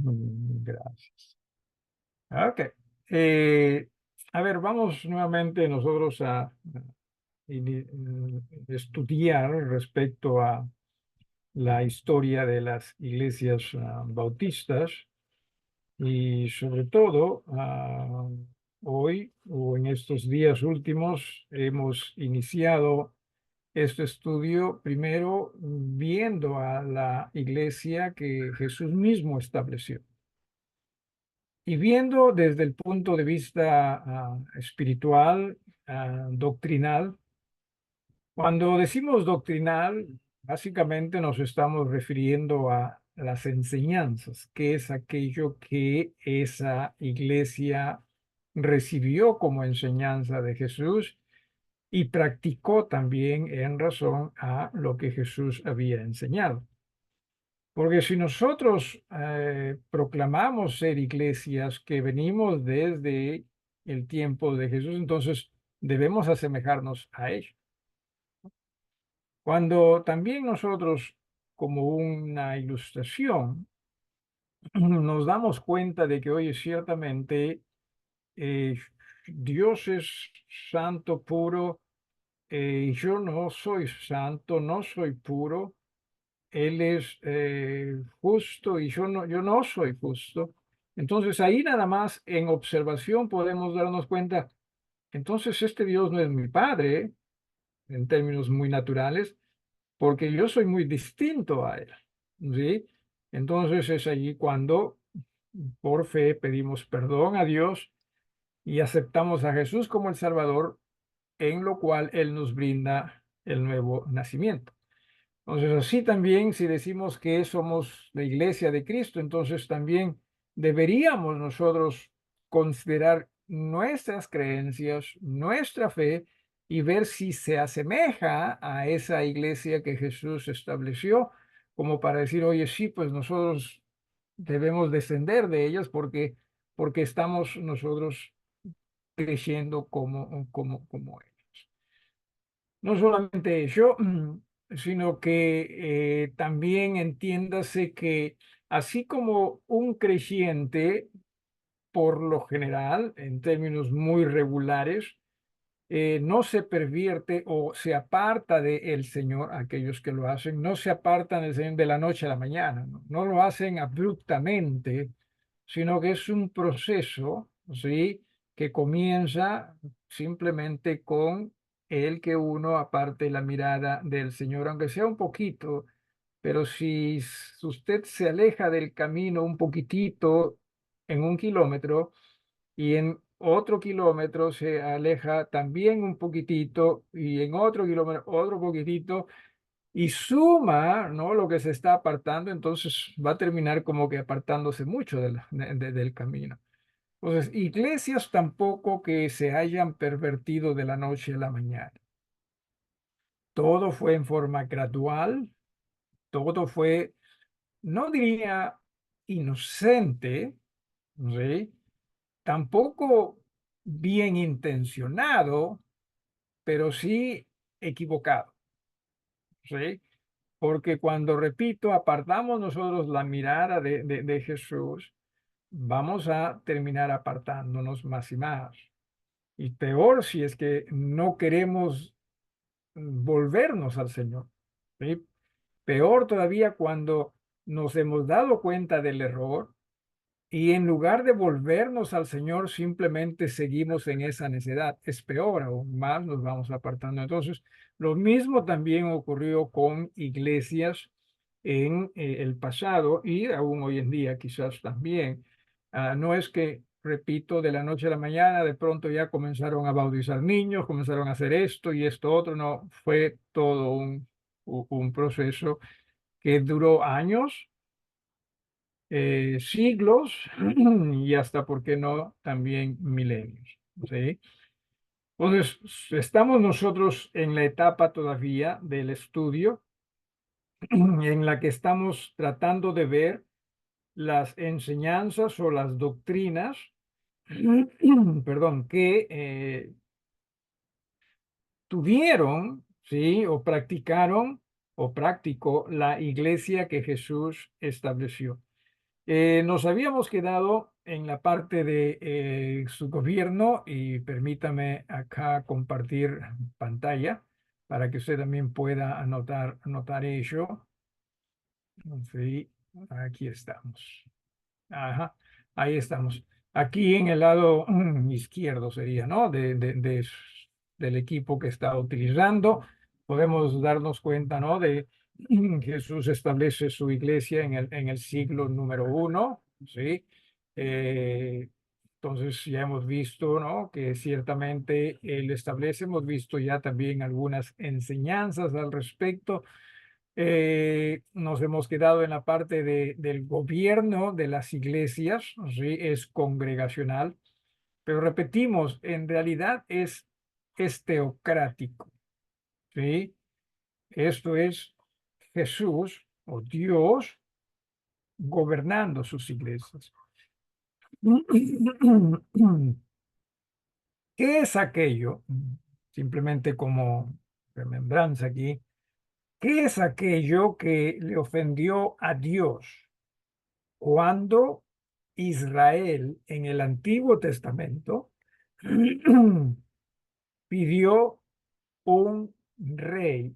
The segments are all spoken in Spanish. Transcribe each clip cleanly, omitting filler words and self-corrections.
Gracias. Ok. Eh, a ver, vamos nuevamente nosotros a estudiar respecto a la historia de las iglesias bautistas y sobre todo hoy o en estos días últimos hemos iniciado este estudio primero viendo a la iglesia que Jesús mismo estableció. Y viendo desde el punto de vista espiritual, doctrinal, cuando decimos doctrinal, básicamente nos estamos refiriendo a las enseñanzas, que es aquello que esa iglesia recibió como enseñanza de Jesús y practicó también en razón a lo que Jesús había enseñado. Porque si nosotros proclamamos ser iglesias que venimos desde el tiempo de Jesús, entonces debemos asemejarnos a ellos. Cuando también nosotros, como una ilustración, nos damos cuenta de que, oye, ciertamente eh, Dios es santo, puro, yo no soy santo, no soy puro. Él es justo y yo no soy justo. Entonces ahí nada más en observación podemos darnos cuenta, entonces este Dios no es mi padre en términos muy naturales, porque yo soy muy distinto a él. ¿Sí? Entonces es allí cuando por fe pedimos perdón a Dios y aceptamos a Jesús como el Salvador, en lo cual Él nos brinda el nuevo nacimiento. Entonces, así también, si decimos que somos la iglesia de Cristo, entonces también deberíamos nosotros considerar nuestras creencias, nuestra fe y ver si se asemeja a esa iglesia que Jesús estableció, como para decir, oye, sí, pues nosotros debemos descender de ellas porque estamos nosotros creciendo como ellos. No solamente eso, sino que también entiéndase que así como un creyente, por lo general, en términos muy regulares, no se pervierte o se aparta del Señor, aquellos que lo hacen, no se apartan del Señor de la noche a la mañana, no lo hacen abruptamente, sino que es un proceso, ¿sí? Que comienza simplemente con el que uno aparte la mirada del Señor, aunque sea un poquito, pero si usted se aleja del camino un poquitito en 1 kilómetro, y en otro kilómetro se aleja también un poquitito y en otro kilómetro otro poquitito y suma, ¿no? Lo que se está apartando, entonces va a terminar como que apartándose mucho del camino. Entonces, iglesias tampoco que se hayan pervertido de la noche a la mañana. Todo fue en forma gradual, todo fue, no diría inocente, ¿sí? Tampoco bien intencionado, pero sí equivocado, ¿sí? Porque cuando, repito, apartamos nosotros la mirada de Jesús, vamos a terminar apartándonos más y más. Y peor si es que no queremos volvernos al Señor, ¿sí? Peor todavía cuando nos hemos dado cuenta del error y en lugar de volvernos al Señor, simplemente seguimos en esa necedad. Es peor, aún más nos vamos apartando. Entonces, lo mismo también ocurrió con iglesias en el pasado y aún hoy en día quizás también. No es que, repito, de la noche a la mañana de pronto ya comenzaron a bautizar niños, comenzaron a hacer esto y esto otro. No, fue todo un proceso que duró años, siglos y hasta, ¿por qué no?, también milenios. ¿Sí? Entonces, estamos nosotros en la etapa todavía del estudio en la que estamos tratando de ver las enseñanzas o las doctrinas, perdón, que tuvieron, ¿sí? O practicaron o practicó la iglesia que Jesús estableció. Nos habíamos quedado en la parte de su gobierno y permítame acá compartir pantalla para que usted también pueda anotar ello. Sí, aquí estamos. Ajá, ahí estamos. Aquí en el lado izquierdo sería, ¿no? Del equipo que está utilizando. Podemos darnos cuenta, ¿no? De Jesús establece su iglesia en el siglo número 1, ¿sí? Eh, entonces ya hemos visto, ¿no? Que ciertamente él establece, hemos visto ya también algunas enseñanzas al respecto. Nos hemos quedado en la parte del gobierno de las iglesias, ¿sí? Es congregacional, pero repetimos, en realidad es teocrático, ¿sí? Esto es Jesús o Dios gobernando sus iglesias. ¿Qué es aquello? Simplemente como remembranza aquí. ¿Qué es aquello que le ofendió a Dios cuando Israel en el Antiguo Testamento pidió un rey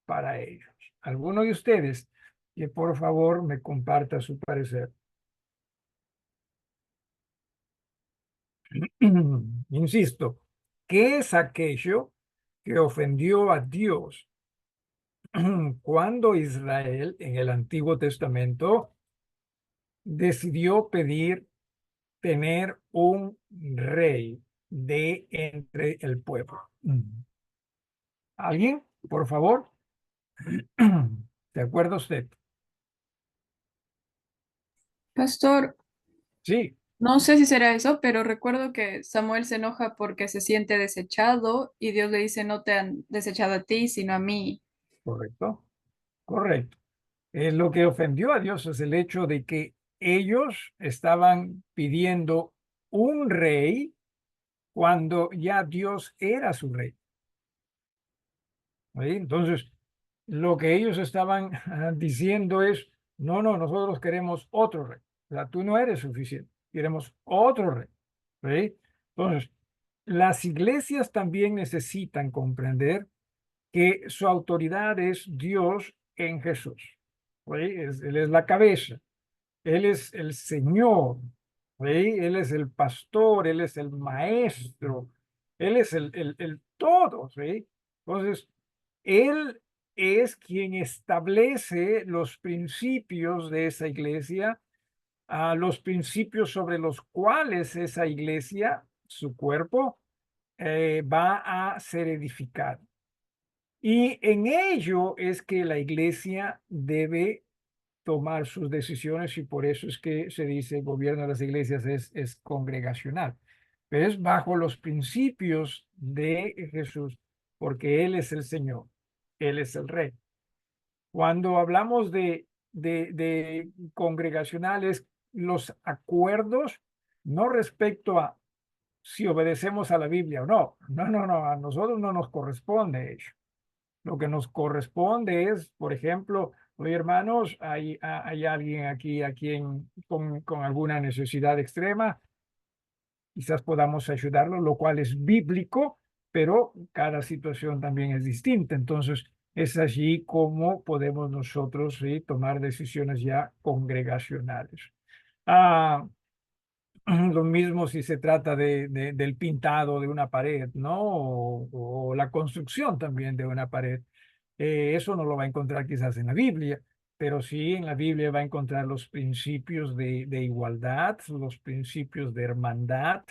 para ellos? ¿Alguno de ustedes que por favor me comparta su parecer? Insisto, ¿qué es aquello que ofendió a Dios cuando Israel en el Antiguo Testamento decidió pedir tener un rey de entre el pueblo? ¿Alguien, por favor? ¿De acuerdo usted? Pastor, Sí, no sé si será eso, pero recuerdo que Samuel se enoja porque se siente desechado y Dios le dice, no te han desechado a ti, sino a mí. correcto, correcto. Lo que ofendió a Dios es el hecho de que ellos estaban pidiendo un rey cuando ya Dios era su rey. ¿Sí? Entonces, lo que ellos estaban diciendo es, no, no, nosotros queremos otro rey. O sea, tú no eres suficiente, queremos otro rey. ¿Sí? Entonces, las iglesias también necesitan comprender que su autoridad es Dios en Jesús. ¿Sí? Él es la cabeza, Él es el Señor, ¿sí? Él es el pastor, Él es el maestro, Él es el todo, ¿sí? Entonces, Él es quien establece los principios de esa iglesia, los principios sobre los cuales esa iglesia, su cuerpo, va a ser edificada. Y en ello es que la iglesia debe tomar sus decisiones y por eso es que se dice el gobierno de las iglesias es congregacional, pero es bajo los principios de Jesús, porque Él es el Señor, Él es el Rey. Cuando hablamos de congregacionales, los acuerdos, no respecto a si obedecemos a la Biblia o no, no, no, no, a nosotros no nos corresponde ello. Lo que nos corresponde es, por ejemplo, oye, hermanos, hay alguien aquí a quien con alguna necesidad extrema, quizás podamos ayudarlo, lo cual es bíblico, pero cada situación también es distinta. Entonces, es allí como podemos nosotros, ¿sí?, tomar decisiones ya congregacionales. Ah, lo mismo si se trata del pintado de una pared, ¿no? O la construcción también de una pared. Eso no lo va a encontrar quizás en la Biblia, pero sí en la Biblia va a encontrar los principios de igualdad, los principios de hermandad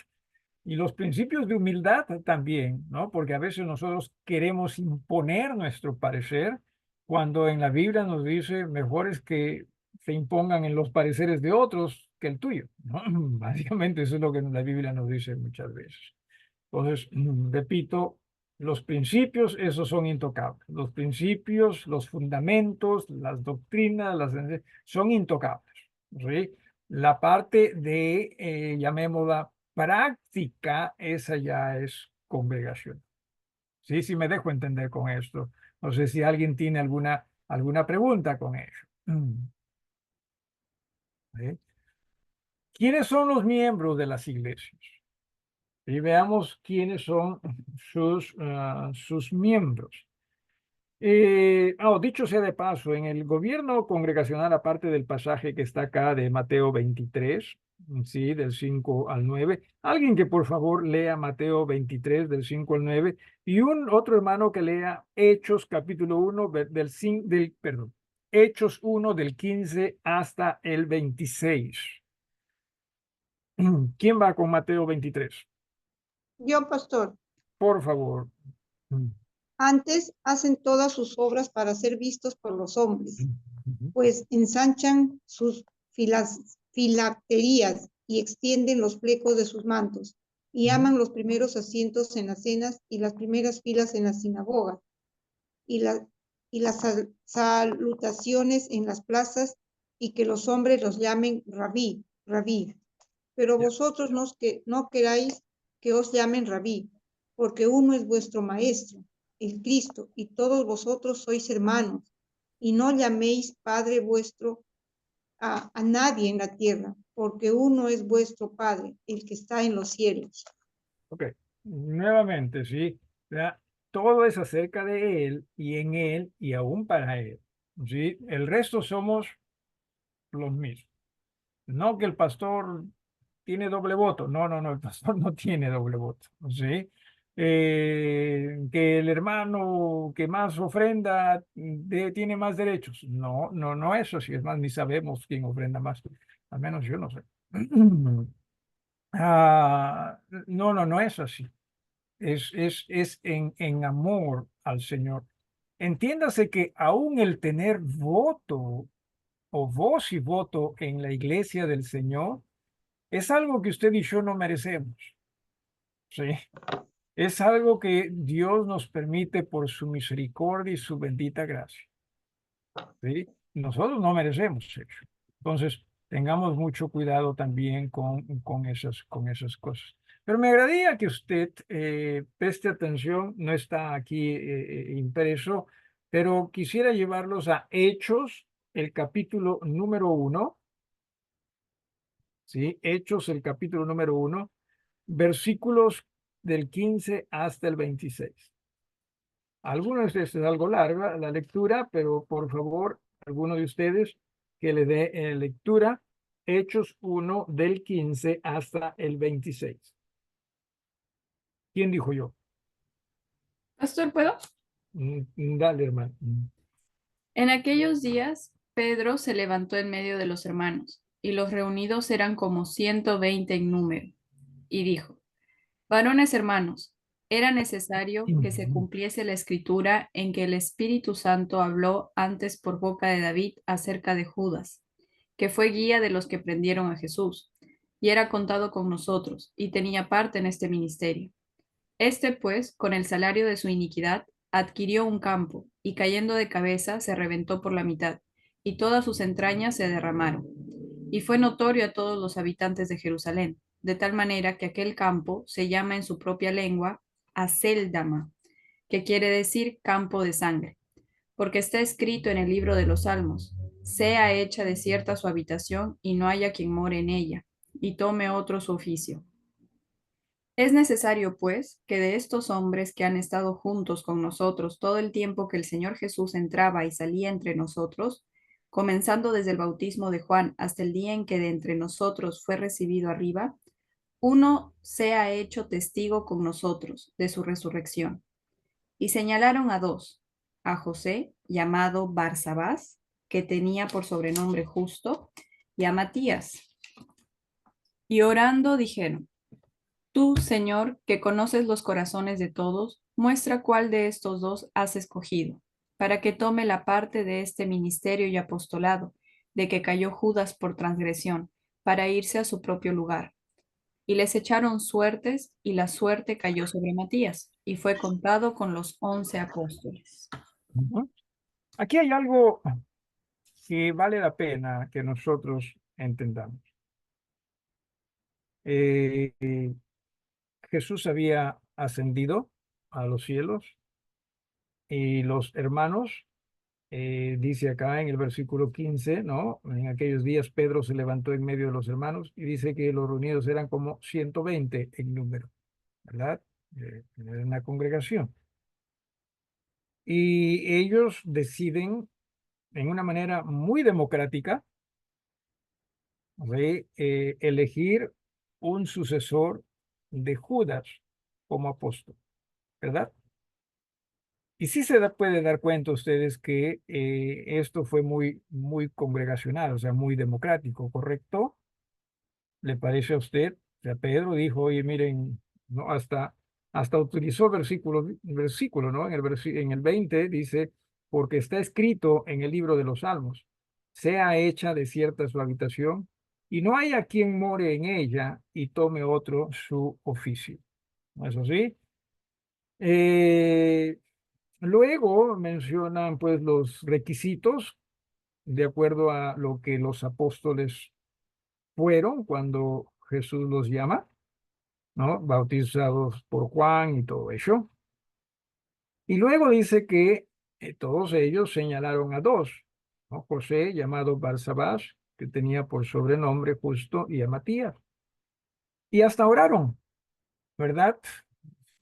y los principios de humildad también, ¿no? Porque a veces nosotros queremos imponer nuestro parecer cuando en la Biblia nos dice mejor es que se impongan en los pareceres de otros que el tuyo, ¿no? Básicamente eso es lo que la Biblia nos dice muchas veces. Entonces, repito, los principios, esos son intocables. Los principios, los fundamentos, las doctrinas, son intocables. ¿Sí? La parte de, llamémosla, práctica, esa ya es congregación. Sí, sí me dejo entender con esto. No sé si alguien tiene alguna pregunta con ello. ¿Sí? ¿Quiénes son los miembros de las iglesias? Y veamos quiénes son sus miembros. Dicho sea de paso, en el gobierno congregacional, aparte del pasaje que está acá de Mateo 23, sí, del 5 al 9, alguien que por favor lea Mateo 23, del 5 al 9, y un otro hermano que lea Hechos capítulo 1, perdón, Hechos 1 del 15 hasta el 26. ¿Quién va con Mateo 23? Yo, pastor, Por favor. antes hacen todas sus obras para ser vistos por los hombres, pues ensanchan sus filacterías y extienden los flecos de sus mantos, y aman los primeros asientos en las cenas y las primeras filas en las sinagogas, y, y las salutaciones en las plazas, y que los hombres los llamen rabí, rabí. Pero vosotros no queráis que os llamen rabí, porque uno es vuestro maestro, el Cristo, y todos vosotros sois hermanos, y no llaméis Padre vuestro a nadie en la tierra, porque uno es vuestro Padre, el que está en los cielos. Ok, nuevamente, sí. Todo es acerca de Él y en Él y aún para Él. ¿Sí? El resto somos los mismos. No que el pastor tiene doble voto. No, no, no, el pastor no tiene doble voto. ¿Sí? Que el hermano que más ofrenda tiene más derechos. No, no, no eso. Si es más, ni sabemos quién ofrenda más. Al menos yo no sé. No, no, no es así. Es en amor al Señor. Entiéndase que aún el tener voto o voz y voto en la iglesia del Señor es algo que usted y yo no merecemos. ¿Sí? Es algo que Dios nos permite por su misericordia y su bendita gracia. ¿Sí? Nosotros no merecemos eso. Entonces, tengamos mucho cuidado también con esas cosas. Pero me agradaría que usted preste atención, no está aquí impreso, pero quisiera llevarlos a Hechos, el capítulo número 1, ¿sí? Hechos, el capítulo número 1, versículos del 15 hasta el 26. Algunos de ustedes es algo larga la lectura, pero por favor, alguno de ustedes que le dé lectura, Hechos 1 del 15 hasta el 26. ¿Quién dijo yo? Pastor, ¿puedo? Dale, hermano. En aquellos días, Pedro se levantó en medio de los hermanos, y los reunidos eran como 120 en número, y dijo: Varones hermanos, era necesario que se cumpliese la escritura en que el Espíritu Santo habló antes por boca de David acerca de Judas, que fue guía de los que prendieron a Jesús, y era contado con nosotros, y tenía parte en este ministerio. Este, pues, con el salario de su iniquidad, adquirió un campo, y cayendo de cabeza se reventó por la mitad, y todas sus entrañas se derramaron. Y fue notorio a todos los habitantes de Jerusalén, de tal manera que aquel campo se llama en su propia lengua Aceldama, que quiere decir campo de sangre, porque está escrito en el libro de los Salmos: sea hecha desierta su habitación, y no haya quien more en ella, y tome otro su oficio. Es necesario, pues, que de estos hombres que han estado juntos con nosotros todo el tiempo que el Señor Jesús entraba y salía entre nosotros, comenzando desde el bautismo de Juan hasta el día en que de entre nosotros fue recibido arriba, uno sea hecho testigo con nosotros de su resurrección. Y señalaron a dos: a José, llamado Barsabás, que tenía por sobrenombre Justo, y a Matías. Y orando dijeron: Tú, Señor, que conoces los corazones de todos, muestra cuál de estos dos has escogido, para que tome la parte de este ministerio y apostolado, de que cayó Judas por transgresión, para irse a su propio lugar. Y les echaron suertes, y la suerte cayó sobre Matías, y fue contado con los 11 apóstoles. Aquí hay algo que vale la pena que nosotros entendamos. Jesús había ascendido a los cielos y los hermanos dice acá en el versículo 15, ¿no? En aquellos días Pedro se levantó en medio de los hermanos y dice que los reunidos eran como 120 en número, ¿verdad? Era una congregación. Y ellos deciden en una manera muy democrática de elegir un sucesor de Judas como apóstol, ¿verdad? Y sí puede dar cuenta ustedes que esto fue muy congregacional, o sea, muy democrático, ¿correcto? ¿Le parece a usted? O sea, Pedro dijo, oye, miren, ¿no? Hasta utilizó versículo, ¿no? En el 20 dice, porque está escrito en el libro de los Salmos, sea hecha desierta su habitación, y no haya quien more en ella y tome otro su oficio. ¿No es así? Eh, Luego mencionan pues los requisitos de acuerdo a lo que los apóstoles fueron cuando Jesús los llama, ¿no? Bautizados por Juan y todo eso. Y luego dice que todos ellos señalaron a dos, ¿no? José, llamado Barsabás, que tenía por sobrenombre Justo, y a Matías. Y hasta oraron, ¿verdad?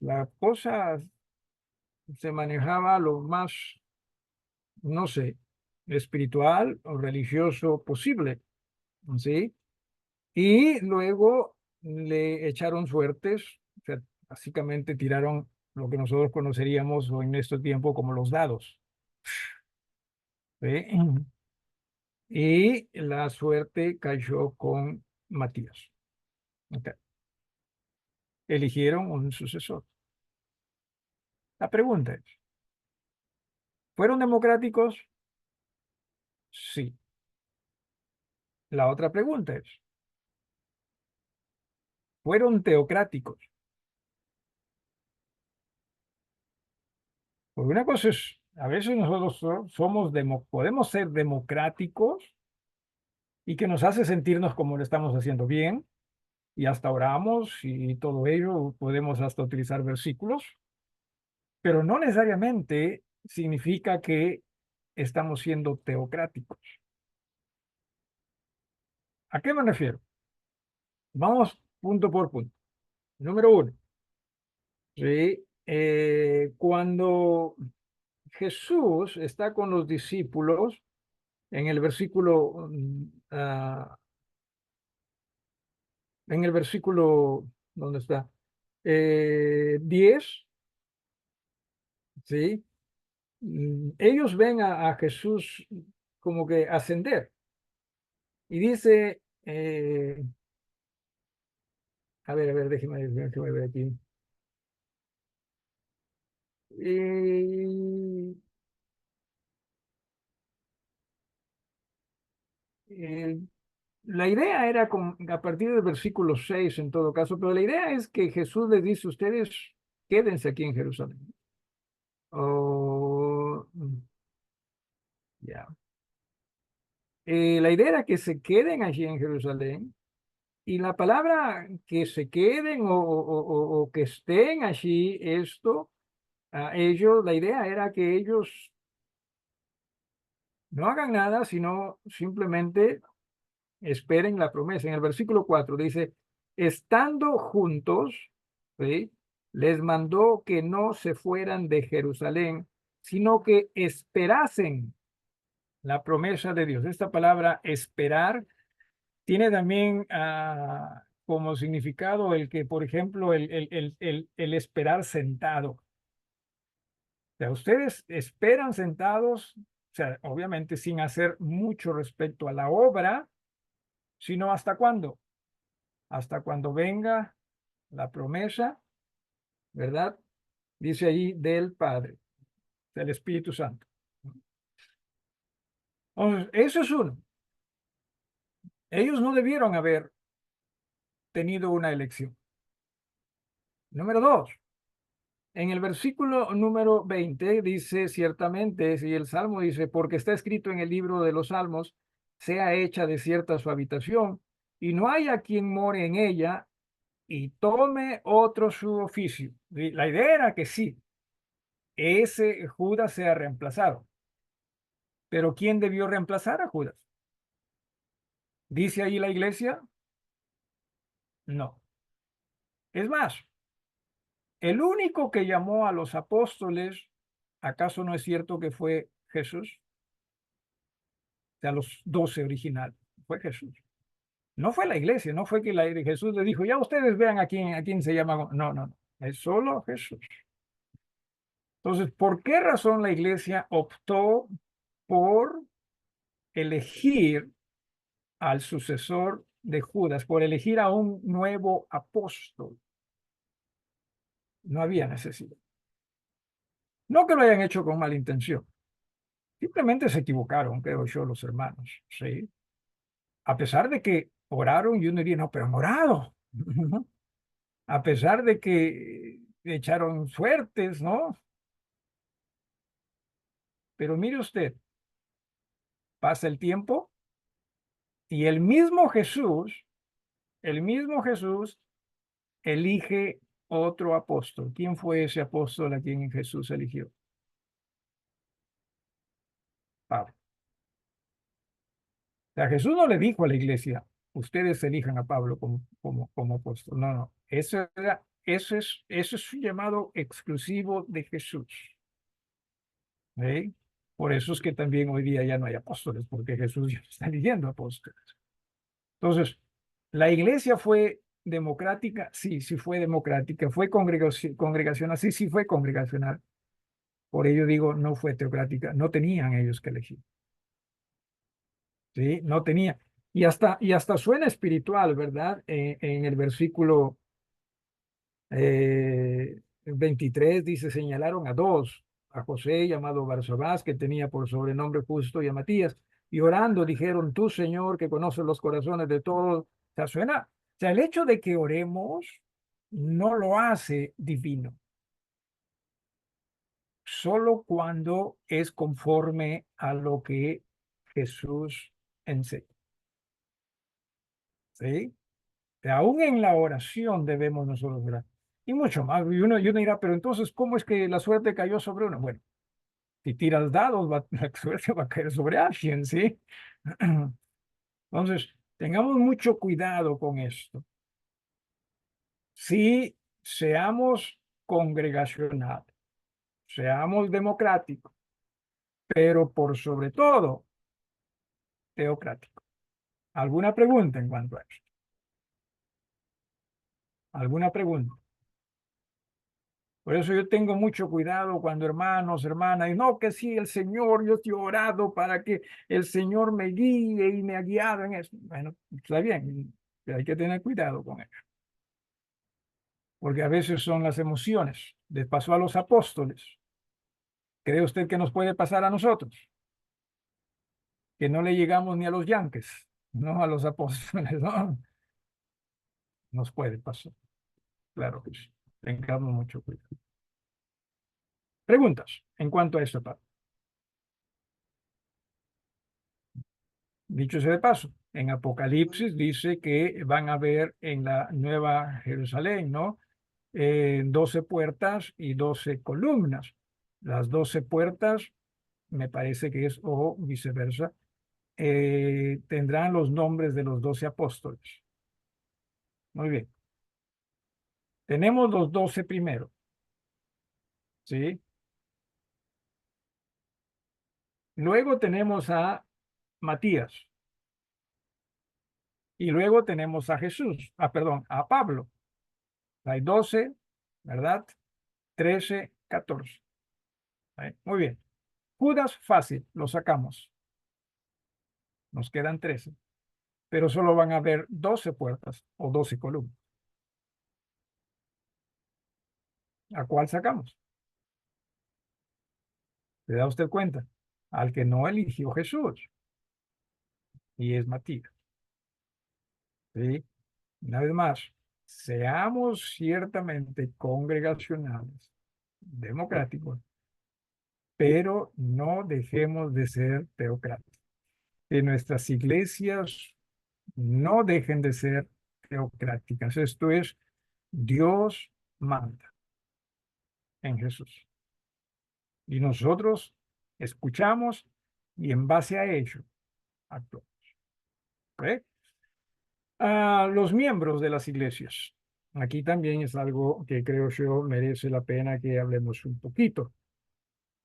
La cosa se manejaba lo más, no sé, espiritual o religioso posible, ¿sí? Y luego le echaron suertes, o sea, básicamente tiraron lo que nosotros conoceríamos o en este tiempo como los dados, ¿sí? Y la suerte cayó con Matías. Ok. Eligieron un sucesor. La pregunta es, ¿fueron democráticos? Sí. La otra pregunta es, ¿fueron teocráticos? Porque una cosa es, a veces nosotros podemos ser democráticos y que nos hace sentirnos como lo estamos haciendo bien, y hasta oramos y todo ello, podemos hasta utilizar versículos, pero no necesariamente significa que estamos siendo teocráticos. ¿A qué me refiero? Vamos punto por punto. Número uno, ¿sí? Cuando Jesús está con los discípulos, en el versículo, ¿dónde está? 10, ¿sí? Ellos ven a Jesús como que ascender y dice, a ver, déjeme ver aquí. Eh, eh, la idea era a partir del versículo 6 en todo caso, pero la idea es que Jesús les dice, ustedes quédense aquí en Jerusalén. Oh, ya. La idea era que se queden allí en Jerusalén. Y la palabra que se queden o que estén allí, esto, a ellos, la idea era que ellos no hagan nada, sino simplemente esperen la promesa. En el versículo 4 dice, estando juntos, ¿sí? Les mandó que no se fueran de Jerusalén, sino que esperasen la promesa de Dios. Esta palabra esperar tiene también como significado el que, por ejemplo, el esperar sentado. O sea, ustedes esperan sentados, o sea, obviamente sin hacer mucho respecto a la obra, sino hasta cuándo. Hasta cuando venga la promesa, ¿verdad? Dice allí del Padre, del Espíritu Santo. Entonces, eso es uno. Ellos no debieron haber tenido una elección. Número dos, en el versículo número 20 dice ciertamente, y el Salmo dice, porque está escrito en el libro de los Salmos, sea hecha desierta su habitación, y no haya quien more en ella, y tome otro su oficio. La idea era que sí, ese Judas sea reemplazado. Pero ¿quién debió reemplazar a Judas? ¿Dice ahí la iglesia? No. Es más, el único que llamó a los apóstoles, ¿acaso no es cierto que fue Jesús? O sea, los 12 originales, fue Jesús. No fue la iglesia, no fue que Jesús le dijo, ya ustedes vean a quién se llama. No, no, no, es solo Jesús. Entonces, ¿por qué razón la iglesia optó por elegir al sucesor de Judas, por elegir a un nuevo apóstol? No había necesidad. No que lo hayan hecho con mala intención. Simplemente se equivocaron, creo yo, los hermanos. ¿Sí? A pesar de que oraron y uno diría, no, pero han orado. A pesar de que echaron suertes, ¿no? Pero mire usted, pasa el tiempo y el mismo Jesús elige otro apóstol. ¿Quién fue ese apóstol a quien Jesús eligió? Pablo. O sea, Jesús no le dijo a la iglesia, ustedes elijan a Pablo como apóstol. No, no. Eso es un llamado exclusivo de Jesús. ¿Sí? Por eso es que también hoy día ya no hay apóstoles, porque Jesús ya no está eligiendo apóstoles. Entonces, ¿la iglesia fue democrática? Sí, sí fue democrática. ¿Fue congregacional? Sí, sí fue congregacional. Por ello digo, no fue teocrática. No tenían ellos que elegir. ¿Sí? No tenía. Y hasta suena espiritual, ¿verdad? En el versículo 23 dice, señalaron a dos, a José llamado Barsabás, que tenía por sobrenombre Justo, y a Matías, y orando dijeron, tú, Señor, que conoces los corazones de todos. O sea, suena, o sea, el hecho de que oremos no lo hace divino, solo cuando es conforme a lo que Jesús enseña. ¿Sí? Aún en la oración debemos nosotros orar. Y mucho más. Y uno dirá, pero entonces, ¿cómo es que la suerte cayó sobre uno? Bueno, si tiras dados, la suerte va a caer sobre alguien, ¿sí? Entonces, tengamos mucho cuidado con esto. Sí, seamos congregacionales, seamos democráticos, pero por sobre todo, teocráticos. ¿Alguna pregunta en cuanto a esto? ¿Alguna pregunta? Por eso yo tengo mucho cuidado cuando hermanos, hermanas, y no, que sí, el Señor, yo estoy orado para que el Señor me guíe y me ha guiado en eso. Bueno, está bien, pero hay que tener cuidado con eso. Porque a veces son las emociones. Les pasó a los apóstoles. ¿Cree usted que nos puede pasar a nosotros? Que no le llegamos ni a los yanques, no a los apóstoles, no. Nos puede pasar. Claro que sí. Tengamos mucho cuidado. Preguntas en cuanto a esta parte. Dicho sea de paso, en Apocalipsis dice que van a ver en la Nueva Jerusalén, ¿no? 12 puertas y 12 columnas. Las 12 puertas, me parece que es, o viceversa, tendrán los nombres de los 12 apóstoles. Muy bien. Tenemos los 12 primeros, ¿sí? Luego tenemos a Matías. Y luego tenemos a Jesús, perdón, a Pablo. Hay 12, ¿verdad? 13, 14. Muy bien. Judas, fácil, lo sacamos. Nos quedan 13. Pero solo van a haber 12 puertas o 12 columnas. ¿A cuál sacamos? ¿Se da usted cuenta? Al que no eligió Jesús. Y es Matías. ¿Sí? Una vez más, seamos ciertamente congregacionales, democráticos, pero no dejemos de ser teocráticos. Que nuestras iglesias no dejen de ser teocráticas. Esto es, Dios manda en Jesús. Y nosotros escuchamos y en base a ello actuamos. ¿Ok? Los miembros de las iglesias. Aquí también es algo que creo yo merece la pena que hablemos un poquito.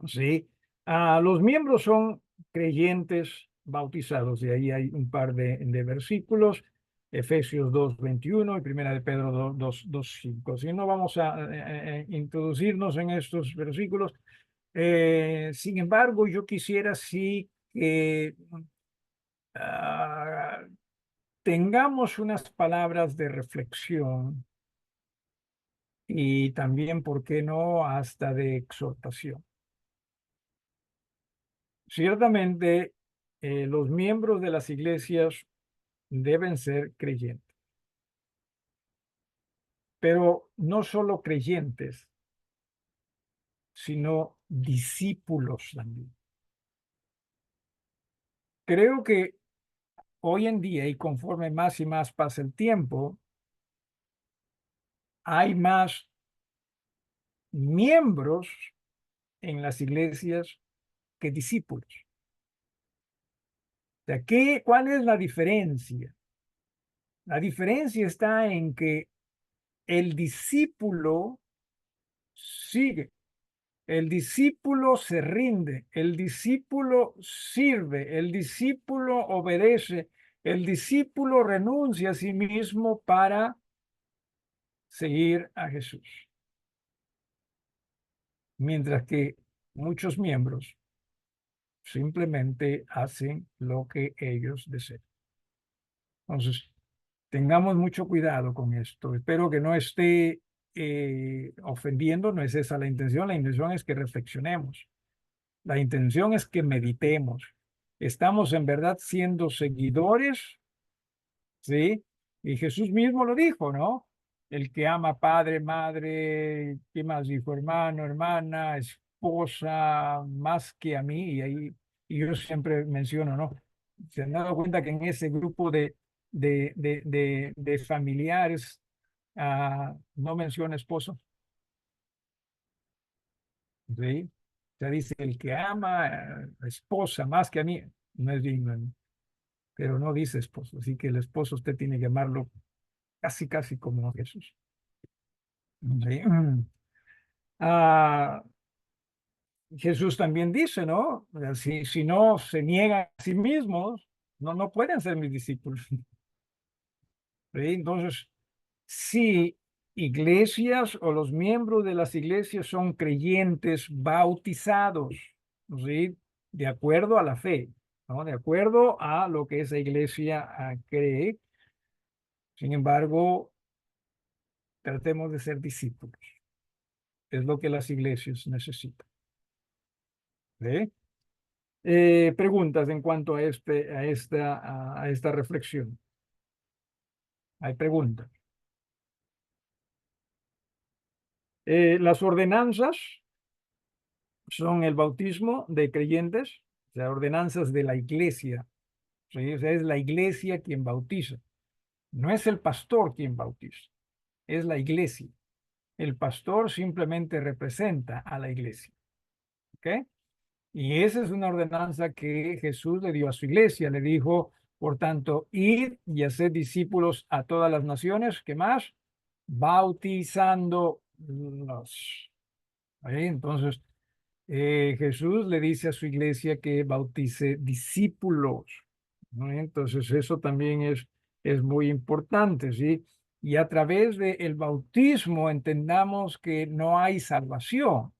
¿Sí? Los miembros son creyentes bautizados, y ahí hay un par de versículos, Efesios 2:21 y Primera de Pedro 2:5. Si no vamos a introducirnos en estos versículos, sin embargo, yo quisiera sí que ah, tengamos unas palabras de reflexión y también, ¿por qué no?, hasta de exhortación. Ciertamente, los miembros de las iglesias deben ser creyentes, pero no solo creyentes, sino discípulos también. Creo que hoy en día, y conforme más y más pasa el tiempo, hay más miembros en las iglesias que discípulos. O sea, ¿cuál es la diferencia? La diferencia está en que el discípulo sigue, el discípulo se rinde, el discípulo sirve, el discípulo obedece, el discípulo renuncia a sí mismo para seguir a Jesús. Mientras que muchos miembros simplemente hacen lo que ellos desean. Entonces, tengamos mucho cuidado con esto. Espero que no esté ofendiendo, no es esa la intención es que reflexionemos. La intención es que meditemos. ¿Estamos en verdad siendo seguidores? ¿Sí? Y Jesús mismo lo dijo, ¿no? El que ama padre, madre, ¿qué más dijo? Hermano, hermana, esposa, más que a mí. Y yo siempre menciono, ¿no? ¿Se han dado cuenta que en ese grupo de familiares no menciona esposo? ¿Sí? O sea, dice, el que ama esposa más que a mí, no es digno, ¿no? Pero no dice esposo. Así que el esposo usted tiene que amarlo casi, casi como Jesús. ¿Sí? Ah, Jesús también dice, ¿no? O sea, si no se niegan a sí mismos, no pueden ser mis discípulos. ¿Sí? Entonces, si iglesias o los miembros de las iglesias son creyentes bautizados, ¿sí? De acuerdo a la fe, ¿no? De acuerdo a lo que esa iglesia cree. Sin embargo, tratemos de ser discípulos. Es lo que las iglesias necesitan. ¿Sí? Preguntas en cuanto a esta reflexión. Hay preguntas. Las ordenanzas son el bautismo de creyentes, o sea, ordenanzas de la iglesia. ¿Sí? O sea, es la iglesia quien bautiza. No es el pastor quien bautiza, es la iglesia. El pastor simplemente representa a la iglesia. ¿Ok? Y esa es una ordenanza que Jesús le dio a su iglesia. Le dijo, por tanto, id y haced discípulos a todas las naciones. ¿Qué más? Bautizándolos. ¿Ahí? Entonces, Jesús le dice a su iglesia que bautice discípulos, ¿no? Entonces, eso también es muy importante, ¿sí? Y a través del bautismo entendamos que no hay salvación,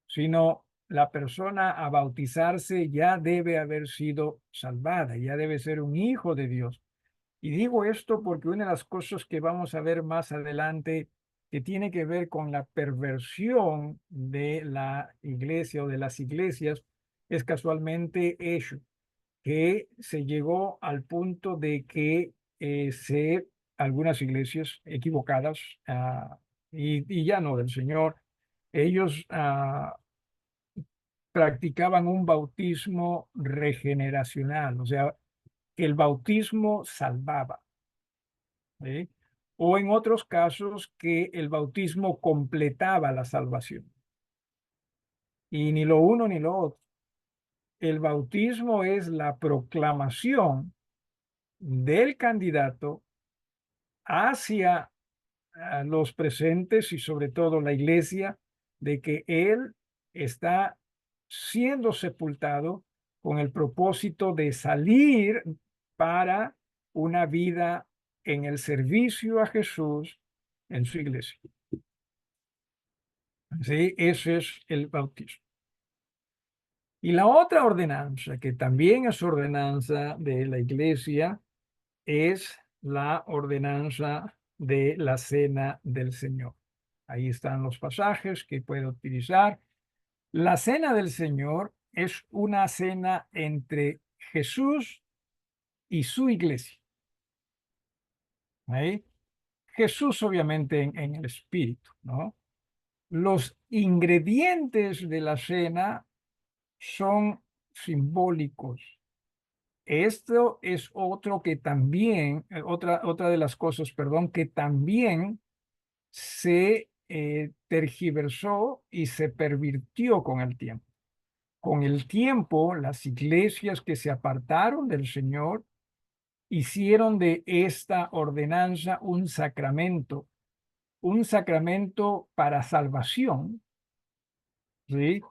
sino la persona a bautizarse ya debe haber sido salvada, ya debe ser un hijo de Dios. Y digo esto porque una de las cosas que vamos a ver más adelante que tiene que ver con la perversión de la iglesia o de las iglesias es casualmente eso, que se llegó al punto de que algunas iglesias equivocadas, y ya no del Señor, ellos practicaban un bautismo regeneracional, o sea, que el bautismo salvaba, ¿sí? O en otros casos que el bautismo completaba la salvación. Y ni lo uno ni lo otro. el bautismo es la proclamación del candidato hacia los presentes y sobre todo la iglesia de que él está siendo sepultado con el propósito de salir para una vida en el servicio a Jesús en su iglesia. Sí, ese es el bautismo. Y la otra ordenanza, que también es ordenanza de la iglesia, es la ordenanza de la cena del Señor. Ahí están los pasajes que puede utilizar. La cena del Señor es una cena entre Jesús y su iglesia. ¿Ahí? Jesús obviamente en el espíritu, ¿no? Los ingredientes de la cena son simbólicos. Esto es otro que también, otra de las cosas, perdón, que también se tergiversó y se pervirtió con el tiempo. Con el tiempo, las iglesias que se apartaron del Señor hicieron de esta ordenanza un sacramento para salvación, ¿sí?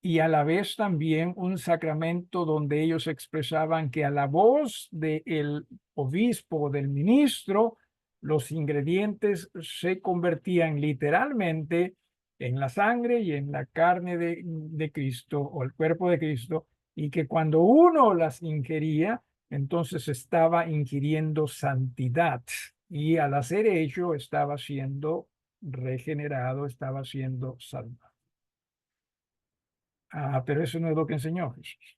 Y a la vez también un sacramento donde ellos expresaban que a la voz del obispo o del ministro, los ingredientes se convertían literalmente en la sangre y en la carne de Cristo o el cuerpo de Cristo, y que cuando uno las ingería, entonces estaba ingiriendo santidad. Y al hacer ello, estaba siendo regenerado, estaba siendo salvado. Pero eso no es lo que enseñó Jesús.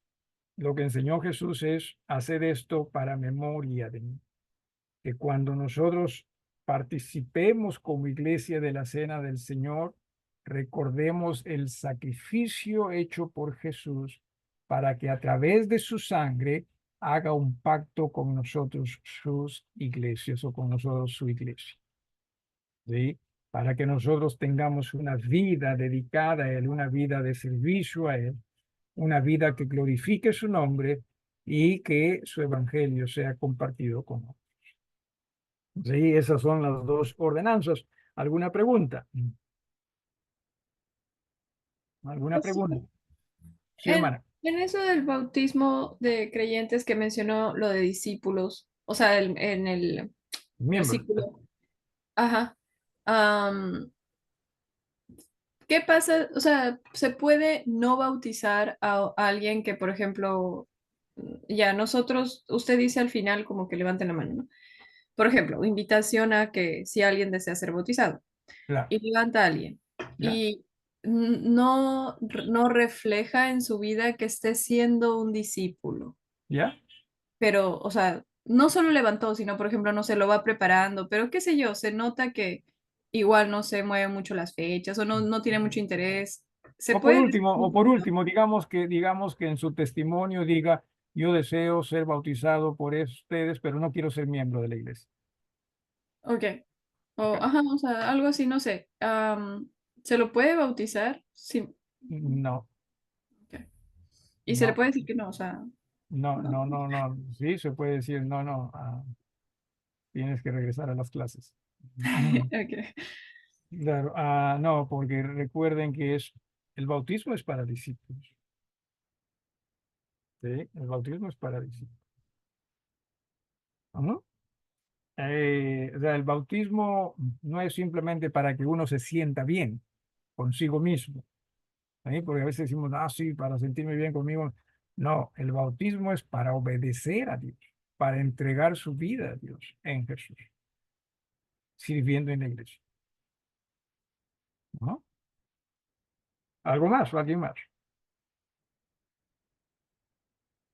Lo que enseñó Jesús es hacer esto para memoria de mí. Que cuando nosotros participemos como iglesia de la cena del Señor, recordemos el sacrificio hecho por Jesús para que a través de su sangre haga un pacto con nosotros, sus iglesias, o con nosotros, su iglesia. ¿Sí? Para que nosotros tengamos una vida dedicada a Él, una vida de servicio a Él, una vida que glorifique su nombre y que su evangelio sea compartido con otros. Sí, esas son las dos ordenanzas. ¿Alguna pregunta? ¿Alguna Pues sí, pregunta? Sí, En, hermana. en eso del bautismo de creyentes que mencionó lo de discípulos, o sea, en el Miembro. versículo, ajá, am, ¿qué pasa? O sea, ¿se puede no bautizar a alguien que, por ejemplo, ya nosotros, usted dice al final como que levanten la mano, ¿no? Por ejemplo, invitación a que si alguien desea ser bautizado Claro. y levanta a alguien Ya. y no refleja en su vida que esté siendo un discípulo, ¿Ya? pero, o sea, no solo levantó, sino, por ejemplo, no se lo va preparando, pero qué sé yo, se nota que igual no se mueven mucho las fechas o no tiene mucho interés. Se puede... O por último, digamos que en su testimonio diga, yo deseo ser bautizado por ustedes, pero no quiero ser miembro de la iglesia. Ok. O, Ok. ajá, o sea, algo así, no sé. ¿Se lo puede bautizar? Sí. No, Ok. Y se le no, puede decir que no, o sea, no, no. no, no, no. Sí, se puede decir, no, no, tienes que regresar a las clases. Ok. Claro, no, porque recuerden que el bautismo es para discípulos. ¿Sí? El bautismo es para discípulos. Ujú. O sea, el bautismo no es simplemente para que uno se sienta bien consigo mismo. ¿Sí? Porque a veces decimos, sí, para sentirme bien conmigo. No, el bautismo es para obedecer a Dios, para entregar su vida a Dios en Jesús, sirviendo en la iglesia. ¿No? ¿Algo más o alguien más?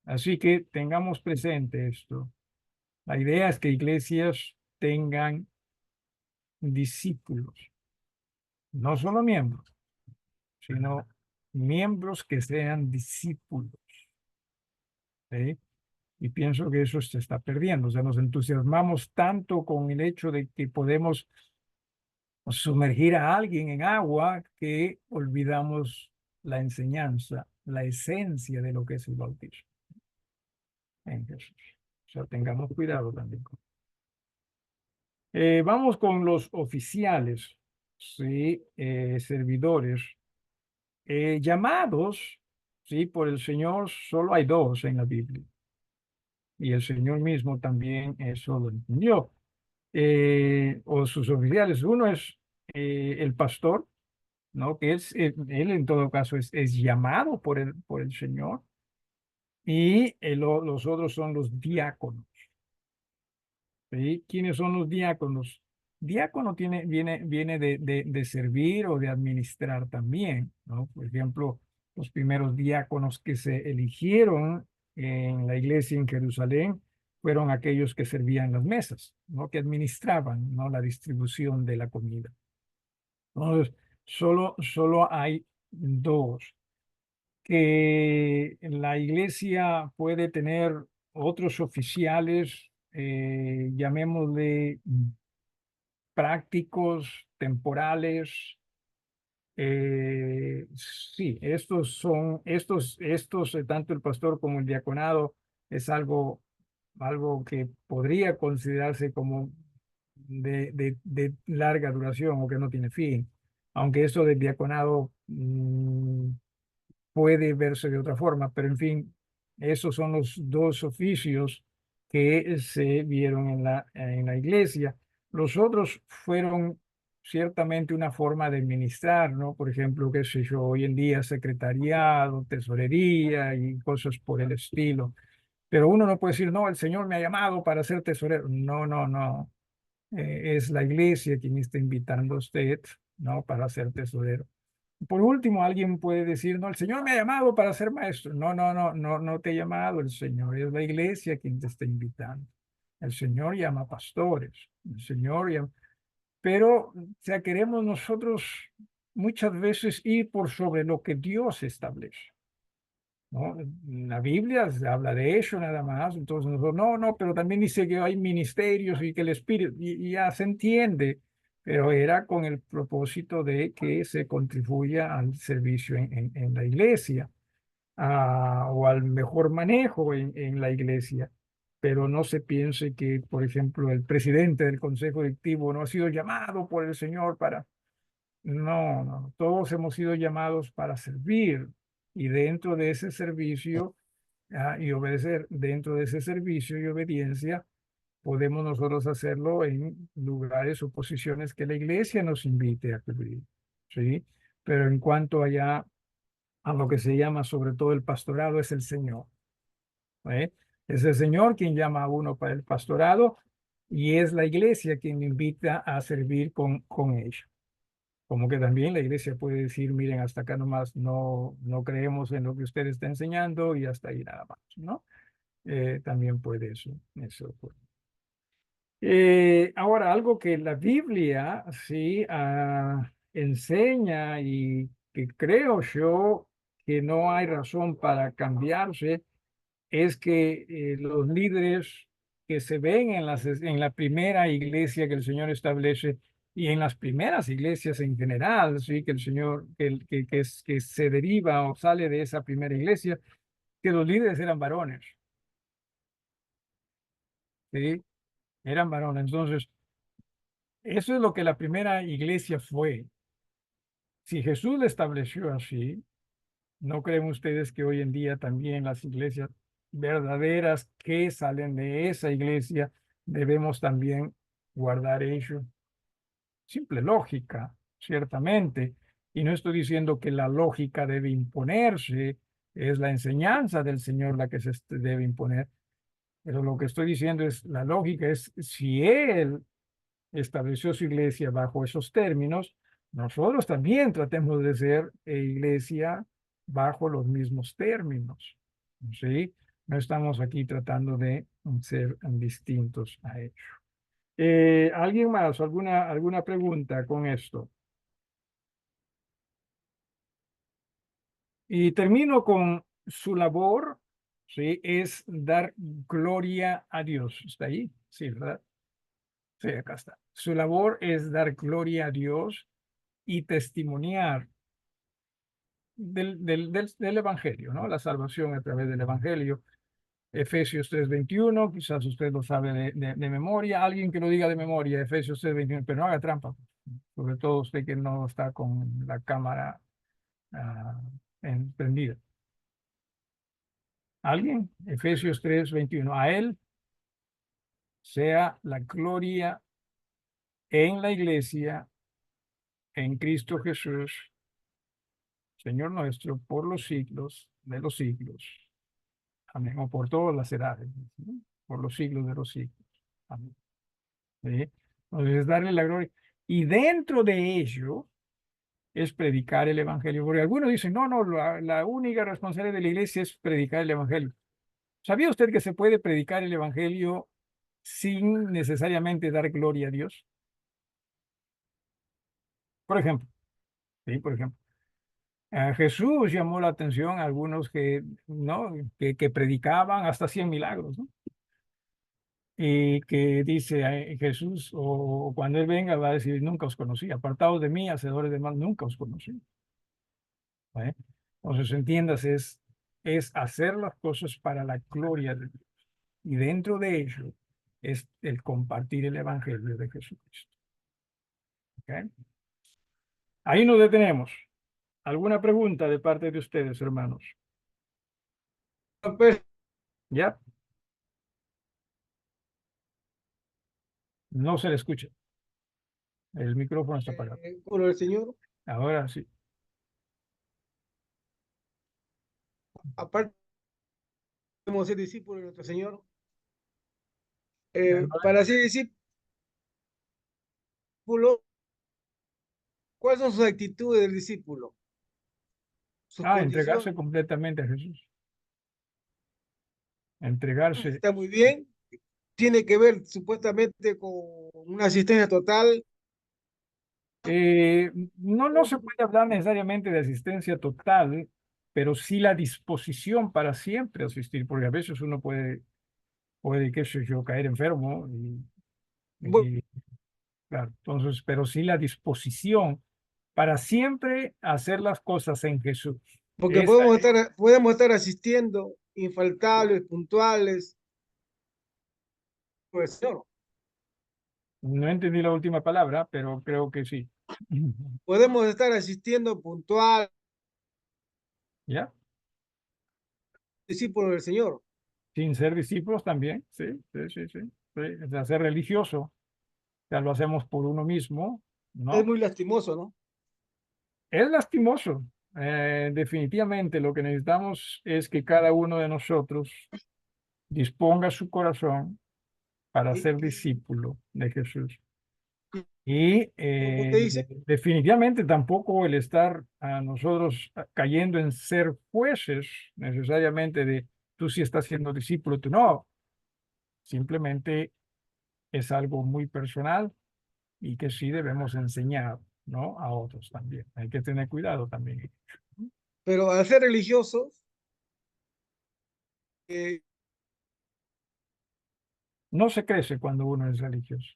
Así que tengamos presente esto. La idea es que iglesias tengan discípulos, no solo miembros, sino miembros que sean discípulos. ¿Sí? Y pienso que eso se está perdiendo. O sea, nos entusiasmamos tanto con el hecho de que podemos sumergir a alguien en agua que olvidamos la enseñanza la esencia de lo que es el bautismo en Jesús. O sea, tengamos cuidado también. Vamos con los oficiales, ¿sí? Servidores, llamados, ¿sí? Por el Señor, solo hay dos en la Biblia. Y el Señor mismo también eso lo entendió. O sus oficiales. Uno es el pastor, ¿no? Que es, él en todo caso es llamado por el Señor. Y los otros son los diáconos. ¿Sí? ¿Quiénes son los diáconos? Diácono viene de servir o de administrar también, ¿no? Por ejemplo, los primeros diáconos que se eligieron en la iglesia en Jerusalén fueron aquellos que servían las mesas, ¿no? Que administraban, ¿no? La distribución de la comida. Entonces, solo hay dos. Que la iglesia puede tener otros oficiales, llamémosle prácticos, temporales. Sí, tanto el pastor como el diaconado, es algo que podría considerarse como de larga duración o que no tiene fin. Aunque eso del diaconado puede verse de otra forma, pero en fin, esos son los dos oficios que se vieron en la iglesia. Los otros fueron ciertamente una forma de ministrar, ¿no? Por ejemplo, qué sé yo, hoy en día secretariado, tesorería y cosas por el estilo. Pero uno no puede decir, no, el Señor me ha llamado para ser tesorero. No, no, no. Es la iglesia quien está invitando a usted, ¿no? Para ser tesorero. Por último, alguien puede decir, no, el Señor me ha llamado para ser maestro. No, no, no, no, no te ha llamado el Señor, es la iglesia quien te está invitando. El Señor llama pastores, el Señor llama... Pero, o sea, queremos nosotros muchas veces ir por sobre lo que Dios establece, ¿no? La Biblia se habla de eso nada más, entonces nosotros, no, no, pero también dice que hay ministerios y que el Espíritu, y ya se entiende, pero era con el propósito de que se contribuya al servicio en la iglesia, o al mejor manejo en la iglesia. Pero no se piense que, por ejemplo, el presidente del consejo directivo no ha sido llamado por el Señor para... No, no, todos hemos sido llamados para servir y dentro de ese servicio y obedecer, dentro de ese servicio y obediencia, podemos nosotros hacerlo en lugares o posiciones que la iglesia nos invite a cubrir, ¿sí? Pero en cuanto allá a lo que se llama sobre todo el pastorado, es el Señor, ¿eh? Es el Señor quien llama a uno para el pastorado y es la iglesia quien invita a servir con ellos. Como que también la iglesia puede decir, miren, hasta acá nomás no creemos en lo que usted está enseñando y hasta ahí nada más, ¿no? También puede eso puede. Ahora, algo que la Biblia sí enseña y que creo yo que no hay razón para cambiarse es que los líderes que se ven en la primera iglesia que el Señor establece y en las primeras iglesias en general, sí, que el Señor, que se deriva o sale de esa primera iglesia, que los líderes eran varones, sí, eran varones. Entonces, eso es lo que la primera iglesia fue. Si Jesús la estableció así, ¿no creen ustedes que hoy en día también las iglesias verdaderas que salen de esa iglesia debemos también guardar ello? Simple lógica, ciertamente. Y no estoy diciendo que la lógica debe imponerse, es la enseñanza del Señor la que se debe imponer, pero lo que estoy diciendo es, la lógica es, si Él estableció su iglesia bajo esos términos, nosotros también tratemos de ser iglesia bajo los mismos términos, ¿sí? No estamos aquí tratando de ser distintos a ellos. ¿Alguien más? ¿Alguna pregunta con esto? Y termino con su labor, ¿sí? Es dar gloria a Dios. ¿Está ahí? Sí, ¿verdad? Sí, acá está. Su labor es dar gloria a Dios y testimoniar del Evangelio, ¿no? La salvación a través del Evangelio. Efesios 3:21, quizás usted lo sabe de memoria. Alguien que lo diga de memoria, Efesios 3:21, pero no haga trampa. Sobre todo usted que no está con la cámara prendida. ¿Alguien? Efesios 3:21. A él sea la gloria en la iglesia, en Cristo Jesús, Señor nuestro, por los siglos de los siglos. Amén. O por todas las edades, ¿no? Por los siglos de los siglos. Amén. ¿Sí? Entonces es darle la gloria. Y dentro de ello es predicar el evangelio. Porque algunos dicen, no, la única responsabilidad de la iglesia es predicar el evangelio. ¿Sabía usted que se puede predicar el evangelio sin necesariamente dar gloria a Dios? Por ejemplo, ¿sí? Por ejemplo, Jesús llamó la atención a algunos que, ¿no? que predicaban hasta 100 milagros, ¿no? Y que dice Jesús, o cuando Él venga va a decir, nunca os conocí, apartados de mí, hacedores de mal, nunca os conocí. ¿Vale? Entonces, entiendas, es hacer las cosas para la gloria de Dios. Y dentro de ello es el compartir el evangelio de Jesucristo. ¿Okay? Ahí nos detenemos. ¿Alguna pregunta de parte de ustedes, hermanos? ¿Ya? No se le escucha. El micrófono está apagado. Por el Señor, Ahora sí. aparte de ser discípulos de nuestro Señor, Ya, para ser discípulo, ¿cuáles son sus actitudes del discípulo? Sus entregarse condiciones. completamente a Jesús. Entregarse. Está muy bien. Tiene que ver supuestamente con una asistencia total. No se puede hablar necesariamente de asistencia total, pero sí la disposición para siempre asistir, porque a veces uno puede qué sé yo, caer enfermo Bueno, y, claro, entonces, pero sí la disposición para siempre hacer las cosas en Jesús. porque Esa podemos estar asistiendo infaltables, puntuales, por el Señor. no entendí la última palabra, pero creo que sí. Podemos estar asistiendo puntual, ¿Ya? discípulos del Señor. Sin ser discípulos también, sí, sí, sí, sí. Sí, o sea, ser religioso, ya lo hacemos por uno mismo, Es ¿no? muy lastimoso, ¿no? Es lastimoso. Definitivamente lo que necesitamos es que cada uno de nosotros disponga su corazón para Y, ser y discípulo de Jesús. Y como usted dice, definitivamente tampoco el estar a nosotros cayendo en ser jueces necesariamente de tú sí estás siendo discípulo, tú no. Simplemente es algo muy personal y que sí debemos enseñar, ¿no? A otros también. Hay que tener cuidado también. pero al ser religiosos, eh, No se crece cuando uno es religioso.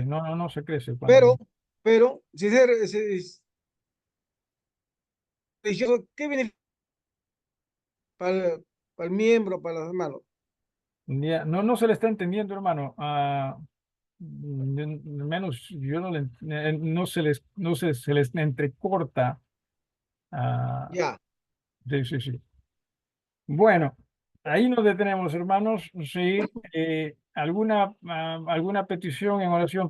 No se crece cuando pero, si es religioso, ¿qué beneficio para el miembro, para los hermanos? ya, no se le está entendiendo, hermano. Menos yo se les entrecorta. Ya. Sí, sí, sí. Bueno, ahí nos detenemos, hermanos. Sí, alguna petición en oración